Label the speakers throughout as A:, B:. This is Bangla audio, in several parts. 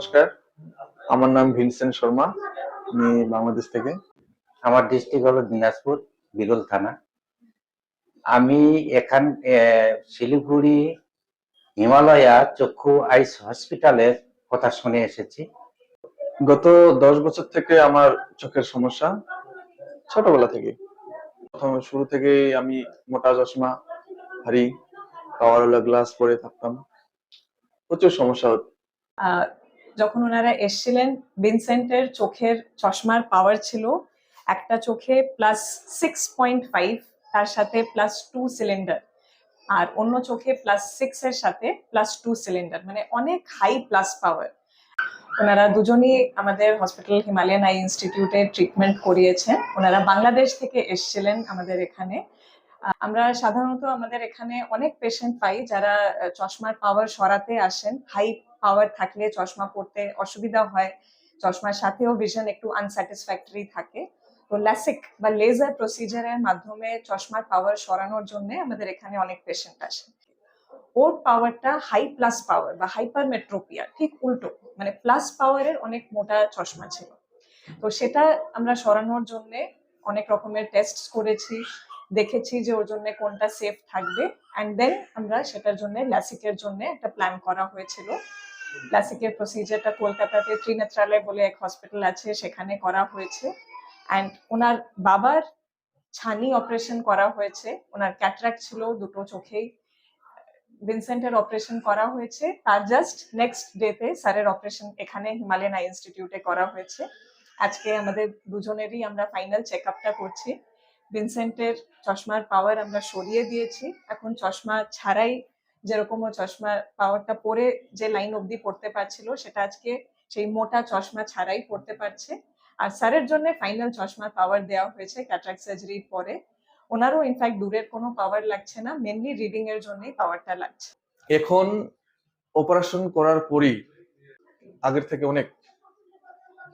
A: নমস্কার, আমার নাম ভিনসেন্ট শর্মা। আমি বাংলাদেশ থেকে।
B: আমার ডিস্ট্রিক্ট হলো দিনাজপুর, বিরল থানা। আমি এখান শিলিগুড়ি হিমালয়া চক্ষু আইস হসপিটালের কথা শুনে এসেছি।
A: গত 10 বছর থেকে আমার চোখের সমস্যা, ছোটবেলা থেকে। প্রথম শুরু থেকেই আমি মোটা চশমা, ভারী পাওয়ারওয়ালা গ্লাস পরে থাকতাম, প্রচুর সমস্যা হতো।
C: যখন ওনারা এসছিলেন, ভিনসেন্টের চোখের চশমার পাওয়ার ছিল একটা চোখে +6.5, তার সাথে +2 সিলিন্ডার, আর অন্য চোখে +6 এর সাথে +2 সিলিন্ডার, মানে অনেক হাই প্লাস পাওয়ার। ওনারা দুজনই আমাদের হসপিটাল হিমালয়ান আই ইনস্টিটিউটে ট্রিটমেন্ট করিয়েছেন। ওনারা বাংলাদেশ থেকে এসছিলেন আমাদের এখানে। আমরা সাধারণত আমাদের এখানে অনেক পেশেন্ট পাই যারা চশমার পাওয়ার সরাতে আসেন। হাই পাওয়ার থাকলে চশমা পড়তে অসুবিধা হয়, চশমার সাথেও ভিশন একটু আনস্যাটিসফ্যাক্টরি থাকে। তো ল্যাসিক বা লেজার প্রসিজারের মাধ্যমে চশমার পাওয়ার সরানোর জন্য আমাদের এখানে অনেক পেশেন্ট আসেন। ওর পাওয়ারটা হাই প্লাস পাওয়ার বা হাইপারমেট্রোপিয়া, ঠিক উল্টো, মানে প্লাস পাওয়ারের অনেক মোটা চশমা ছিল। তো সেটা আমরা সরানোর জন্য অনেক রকমের টেস্ট করেছি, দেখেছি যে ওর জন্য কোনটা সেফ থাকবে, অ্যান্ড দেন আমরা সেটার জন্য ল্যাসিকের জন্য একটা প্ল্যান করা হয়েছিল। ল্যাসিকের প্রসিজারটা কলকাতাতে ত্রিনেত্রালয় বলে এক হসপিটাল আছে, সেখানে করা হয়েছে। অ্যান্ড ওনার বাবার ছানি অপারেশন করা হয়েছে, ওনার ক্যাটারাক্ট ছিল দুটো চোখেই। ভিনসেন্টের অপারেশন করা হয়েছে, তার জাস্ট নেক্সট ডেতে স্যারের অপারেশন এখানে হিমালয়ান আই ইনস্টিটিউটে করা হয়েছে। আজকে আমাদের দুজনেরই আমরা ফাইনাল চেক আপটা করছি। ভিনসেন্টের চশমার পাওয়ার আমরা সরিয়ে দিয়েছি, এখন চশমা ছাড়াই, যেরকম ও চশমার পাওয়ারটা পরে যে লাইন অবধি পড়তে পারছিল, সেটা আজকে সেই মোটা চশমা ছাড়াই পড়তে পারছে। আর স্যারের জন্য ফাইনাল চশমার পাওয়ার দেওয়া হয়েছে ক্যাটারাক্ট সার্জারির পরে। ওনারও ইনফ্যাক্ট দূরের কোনো পাওয়ার লাগছে না, মেনলি রিডিং এর জন্যই পাওয়ারটা লাগছে।
A: এখন অপারেশন করার পরই আগের থেকে অনেক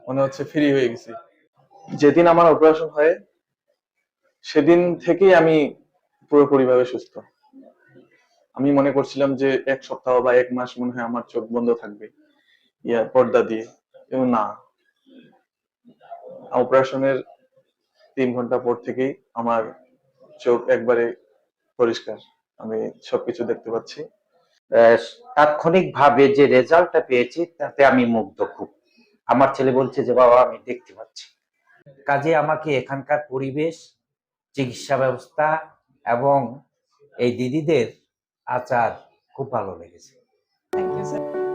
A: মনে হচ্ছে ফ্রি হয়ে গেছি। যেদিন আমার অপারেশন হয় সেদিন থেকেই আমি পুরোপুরিভাবে সুস্থ। আমি মনে করছিলাম যে 1 সপ্তাহ বা 1 মাস মনে হয় আমার চোখ বন্ধ থাকবে পর্দা দিয়ে, এবং না, অপারেশনের 3 ঘন্টা পর থেকেই আমার চোখ একবারে পরিষ্কার, আমি সবকিছু দেখতে পাচ্ছি।
B: তাৎক্ষণিকভাবে যে রেজাল্টটা পেয়েছি তাতে আমি মুগ্ধ খুব। আমার ছেলে বলছে যে বাবা আমি দেখতে পাচ্ছি। কাজে আমাকে এখানকার পরিবেশ, চিকিৎসা ব্যবস্থা এবং এই দিদিদের আচার খুব ভালো লেগেছে।
C: Thank you sir.